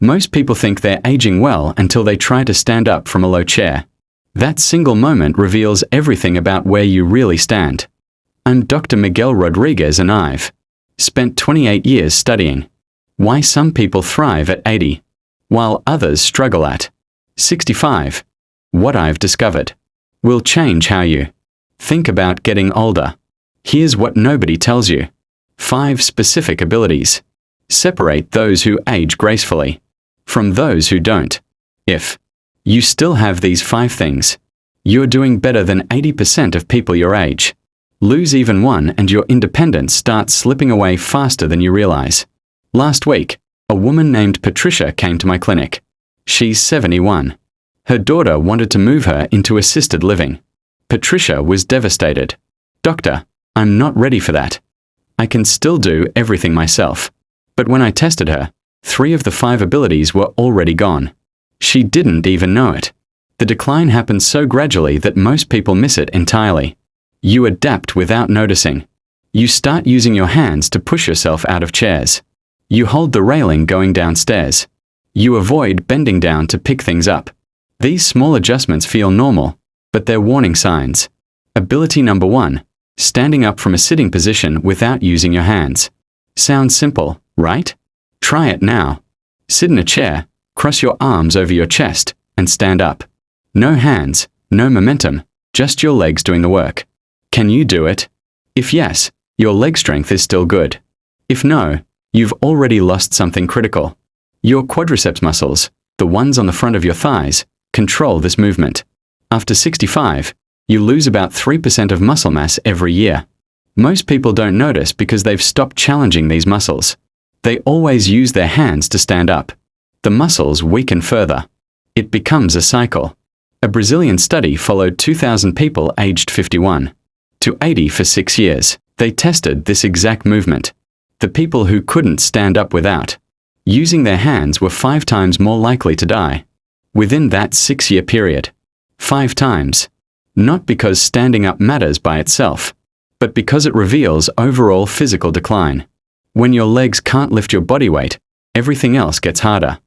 Most people think they're aging well until they try to stand up from a low chair. That single moment reveals everything about where you really stand. I'm Dr. Miguel Rodriguez and I've spent 28 years studying why some people thrive at 80, while others struggle at 65. What I've discovered will change how you think about getting older. Here's what nobody tells you. 5 specific abilities separate those who age gracefully from those who don't. If you still have these 5 things, you're doing better than 80% of people your age. Lose even one and your independence starts slipping away faster than you realize. Last week, a woman named Patricia came to my clinic. She's 71. Her daughter wanted to move her into assisted living. Patricia was devastated. "Doctor, I'm not ready for that. I can still do everything myself." But when I tested her, 3 of the 5 abilities were already gone. She didn't even know it. The decline happens so gradually that most people miss it entirely. You adapt without noticing. You start using your hands to push yourself out of chairs. You hold the railing going downstairs. You avoid bending down to pick things up. These small adjustments feel normal, but they're warning signs. Ability number 1. Standing up from a sitting position without using your hands. Sounds simple, right? Try it now. Sit in a chair, cross your arms over your chest, and stand up. No hands, no momentum, just your legs doing the work. Can you do it? If yes, your leg strength is still good. If no, you've already lost something critical. Your quadriceps muscles, the ones on the front of your thighs, control this movement. After 65, you lose about 3% of muscle mass every year. Most people don't notice because they've stopped challenging these muscles. They always use their hands to stand up. The muscles weaken further. It becomes a cycle. A Brazilian study followed 2,000 people aged 51 to 80 for 6 years. They tested this exact movement. The people who couldn't stand up without using their hands were 5 times more likely to die within that 6-year period. 5 times. Not because standing up matters by itself, but because it reveals overall physical decline. When your legs can't lift your body weight, everything else gets harder.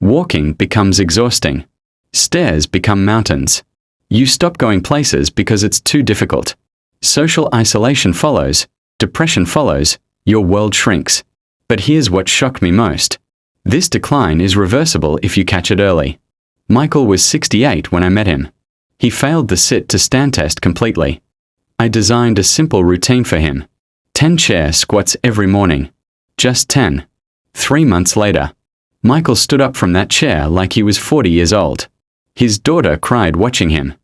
Walking becomes exhausting. Stairs become mountains. You stop going places because it's too difficult. Social isolation follows, depression follows, your world shrinks. But here's what shocked me most. This decline is reversible if you catch it early. Michael was 68 when I met him. He failed the sit-to-stand test completely. I designed a simple routine for him. 10 chair squats every morning. Just 10. 3 months later, Michael stood up from that chair like he was 40 years old. His daughter cried watching him.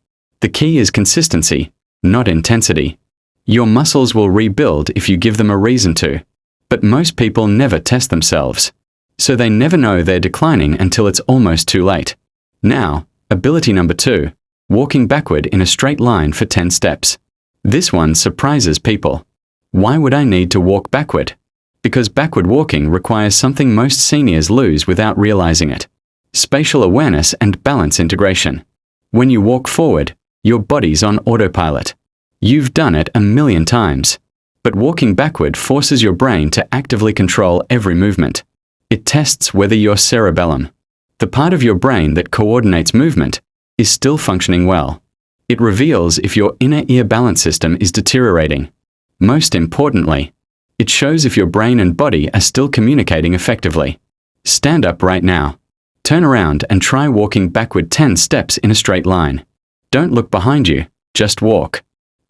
The key is consistency, not intensity. Your muscles will rebuild if you give them a reason to. But most people never test themselves. So they never know they're declining until it's almost too late. Now, ability number 2. Walking backward in a straight line for 10 steps. This one surprises people. Why would I need to walk backward? Because backward walking requires something most seniors lose without realizing it. Spatial awareness and balance integration. When you walk forward, your body's on autopilot. You've done it a million times. But walking backward forces your brain to actively control every movement. It tests whether your cerebellum, the part of your brain that coordinates movement, is still functioning well. It reveals if your inner ear balance system is deteriorating. Most importantly, it shows if your brain and body are still communicating effectively. Stand up right now. Turn around and try walking backward 10 steps in a straight line. Don't look behind you, just walk.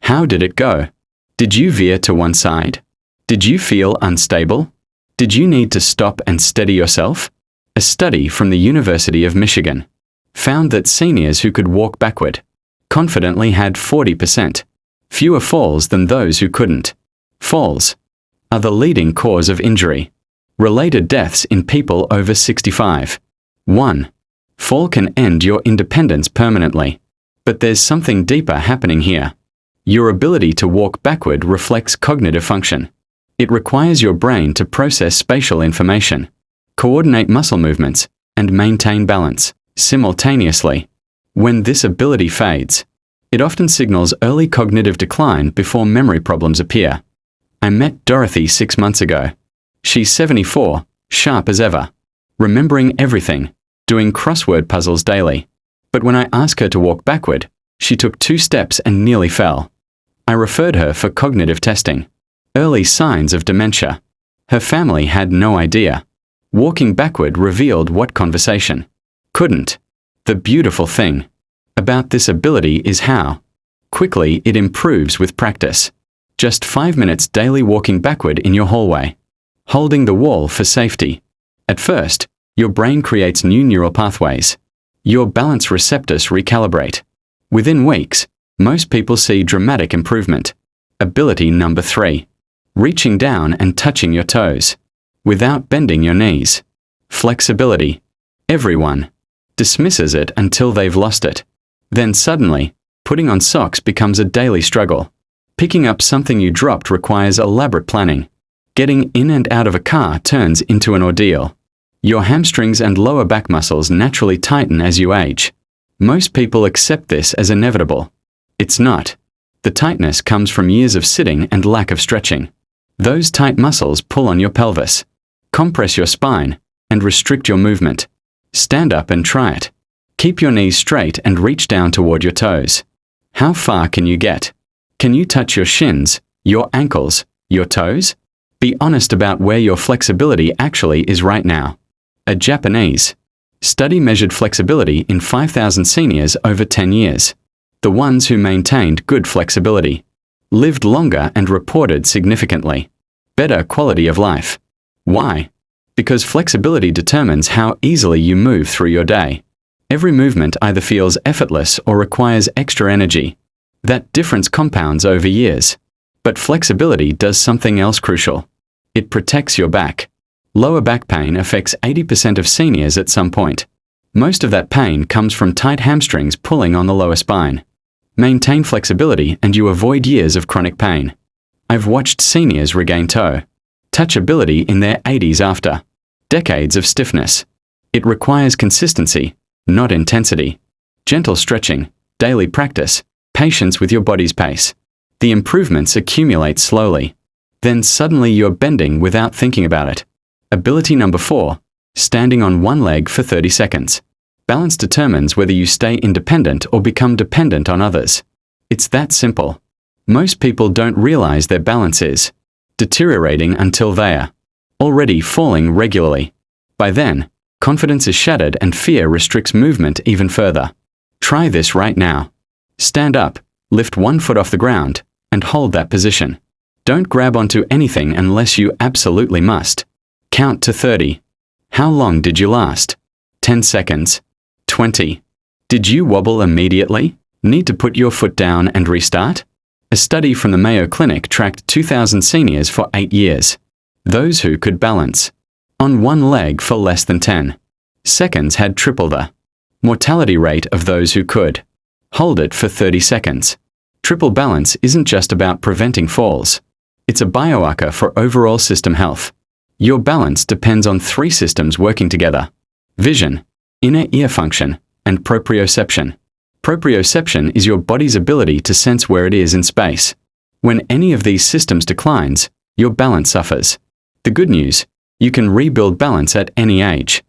How did it go? Did you veer to one side? Did you feel unstable? Did you need to stop and steady yourself? A study from the University of Michigan found that seniors who could walk backward confidently had 40% fewer falls than those who couldn't. Falls are the leading cause of injury. Related deaths in people over 65. 1. Fall can end your independence permanently. But there's something deeper happening here. Your ability to walk backward reflects cognitive function. It requires your brain to process spatial information, coordinate muscle movements, and maintain balance simultaneously. When this ability fades, it often signals early cognitive decline before memory problems appear. I met Dorothy 6 months ago. She's 74, sharp as ever. remembering everything, doing crossword puzzles daily. But when I asked her to walk backward, she took 2 steps and nearly fell. I referred her for cognitive testing. Early signs of dementia. Her family had no idea. Walking backward revealed what conversation couldn't. The beautiful thing about this ability is how quickly it improves with practice. Just 5 minutes daily walking backward in your hallway. Holding the wall for safety. At first, your brain creates new neural pathways. Your balance receptors recalibrate. Within weeks, most people see dramatic improvement. Ability number 3. Reaching down and touching your toes. Without bending your knees. Flexibility. Everyone dismisses it until they've lost it. Then suddenly, putting on socks becomes a daily struggle. Picking up something you dropped requires elaborate planning. Getting in and out of a car turns into an ordeal. Your hamstrings and lower back muscles naturally tighten as you age. Most people accept this as inevitable. It's not. The tightness comes from years of sitting and lack of stretching. Those tight muscles pull on your pelvis, compress your spine, and restrict your movement. Stand up and try it. Keep your knees straight and reach down toward your toes. How far can you get? Can you touch your shins, your ankles, your toes? Be honest about where your flexibility actually is right now. A Japanese study measured flexibility in 5,000 seniors over 10 years. The ones who maintained good flexibility lived longer and reported significantly better quality of life. Why? Because flexibility determines how easily you move through your day. Every movement either feels effortless or requires extra energy. That difference compounds over years. But flexibility does something else crucial. It protects your back. Lower back pain affects 80% of seniors at some point. Most of that pain comes from tight hamstrings pulling on the lower spine. Maintain flexibility and you avoid years of chronic pain. I've watched seniors regain toe touchability in their 80s after decades of stiffness. It requires consistency, not intensity. Gentle stretching, daily practice, patience with your body's pace. The improvements accumulate slowly. Then suddenly you're bending without thinking about it. Ability number 4. Standing on one leg for 30 seconds. Balance determines whether you stay independent or become dependent on others. It's that simple. Most people don't realize their balance is deteriorating until they are already falling regularly. By then, confidence is shattered and fear restricts movement even further. Try this right now. Stand up, lift one foot off the ground, and hold that position. Don't grab onto anything unless you absolutely must. Count to 30. How long did you last? 10 seconds. 20. Did you wobble immediately? Need to put your foot down and restart? A study from the Mayo Clinic tracked 2,000 seniors for 8 years. Those who could balance on one leg for less than 10 seconds had triple the mortality rate of those who could hold it for 30 seconds. Triple balance isn't just about preventing falls. It's a biomarker for overall system health. Your balance depends on 3 systems working together: vision, inner ear function, and proprioception. Proprioception is your body's ability to sense where it is in space. When any of these systems declines, your balance suffers. The good news, you can rebuild balance at any age.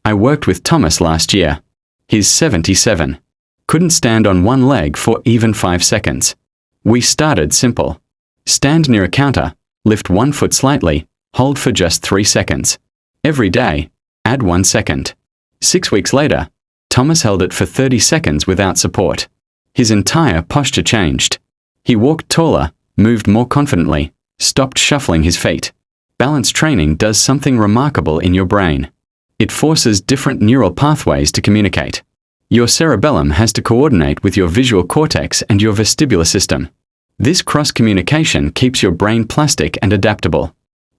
I worked with Thomas last year. He's 77. Couldn't stand on one leg for even 5 seconds. We started simple. Stand near a counter, lift one foot slightly, hold for just 3 seconds. Every day, add 1 second. 6 weeks later, Thomas held it for 30 seconds without support. His entire posture changed. He walked taller, moved more confidently, stopped shuffling his feet. Balance training does something remarkable in your brain. It forces different neural pathways to communicate. Your cerebellum has to coordinate with your visual cortex and your vestibular system. This cross-communication keeps your brain plastic and adaptable.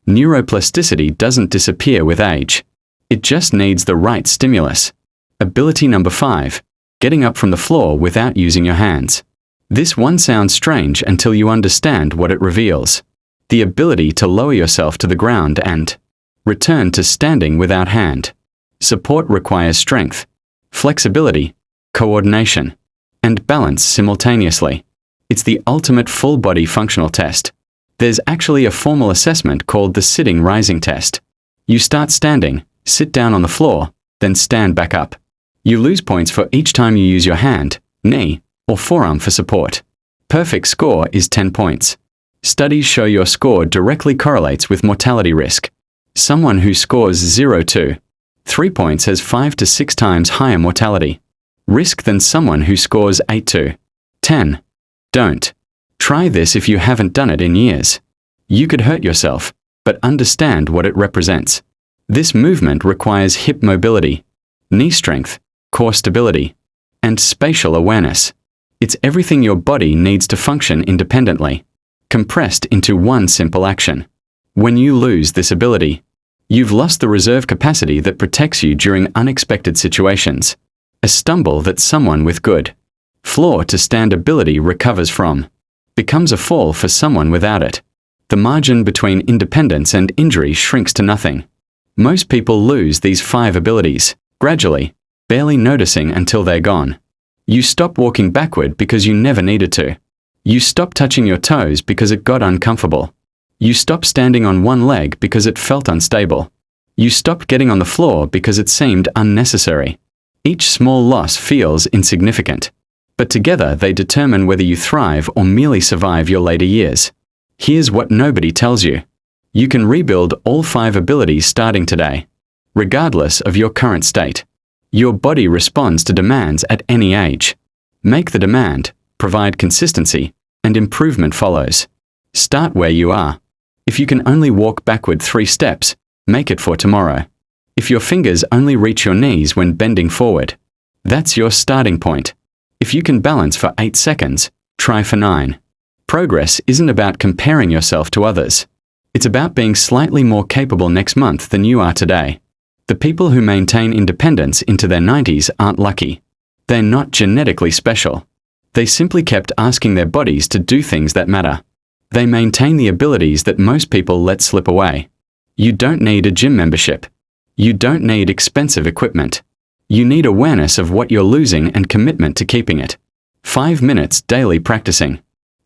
Neuroplasticity doesn't disappear with age. It just needs the right stimulus. Ability number 5. Getting up from the floor without using your hands. This one sounds strange until you understand what it reveals. The ability to lower yourself to the ground and return to standing without hand. Support requires strength, flexibility, coordination, and balance simultaneously. It's the ultimate full-body functional test. There's actually a formal assessment called the sitting rising test. You start standing, Sit down on the floor, then stand back up. You lose points for each time you use your hand, knee, or forearm for support. Perfect score is 10 points. Studies show your score directly correlates with mortality risk. Someone who scores 0 to 3 points has 5 to 6 times higher mortality risk than someone who scores 8 to 10. Don't try this if you haven't done it in years. You could hurt yourself, but understand what it represents. This movement requires hip mobility, knee strength, core stability, and spatial awareness. It's everything your body needs to function independently, compressed into one simple action. When you lose this ability, you've lost the reserve capacity that protects you during unexpected situations. A stumble that someone with good floor to stand ability recovers from becomes a fall for someone without it. The margin between independence and injury shrinks to nothing. Most people lose these 5 abilities gradually, barely noticing until they're gone. You stop walking backward because you never needed to. You stop touching your toes because it got uncomfortable. You stop standing on one leg because it felt unstable. You stopped getting on the floor because it seemed unnecessary. Each small loss feels insignificant, but together they determine whether you thrive or merely survive your later years. Here's what nobody tells you. You can rebuild all 5 abilities starting today, regardless of your current state. Your body responds to demands at any age. Make the demand, provide consistency, and improvement follows. Start where you are. If you can only walk backward 3 steps, make it for tomorrow. If your fingers only reach your knees when bending forward, that's your starting point. If you can balance for 8 seconds, try for 9. Progress isn't about comparing yourself to others. It's about being slightly more capable next month than you are today. The people who maintain independence into their 90s aren't lucky. They're not genetically special. They simply kept asking their bodies to do things that matter. They maintain the abilities that most people let slip away. You don't need a gym membership. You don't need expensive equipment. You need awareness of what you're losing and commitment to keeping it. 5 minutes daily practicing.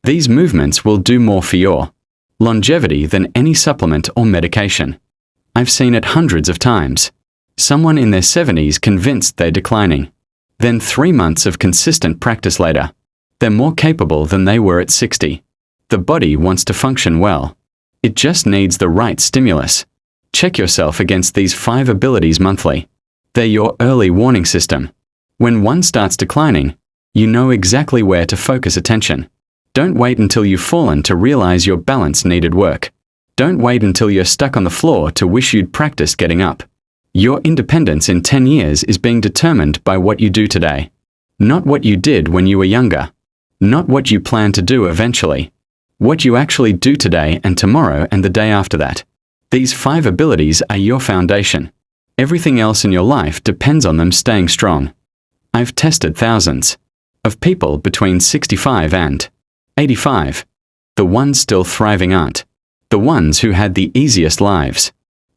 These movements will do more for your longevity than any supplement or medication. I've seen it hundreds of times. Someone in their 70s convinced they're declining. Then 3 months of consistent practice later, they're more capable than they were at 60. The body wants to function well. It just needs the right stimulus. Check yourself against these 5 abilities monthly. They're your early warning system. When one starts declining, you know exactly where to focus attention. Don't wait until you've fallen to realize your balance needed work. Don't wait until you're stuck on the floor to wish you'd practiced getting up. Your independence in 10 years is being determined by what you do today. Not what you did when you were younger. Not what you plan to do eventually. What you actually do today and tomorrow and the day after that. These 5 abilities are your foundation. Everything else in your life depends on them staying strong. I've tested thousands of people between 65 and 85. The ones still thriving aren't the ones who had the easiest lives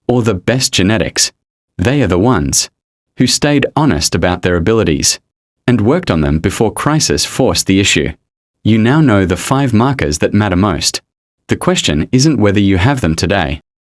or the best genetics. They are the ones who stayed honest about their abilities and worked on them before crisis forced the issue. You now know the 5 markers that matter most. The question isn't whether you have them today.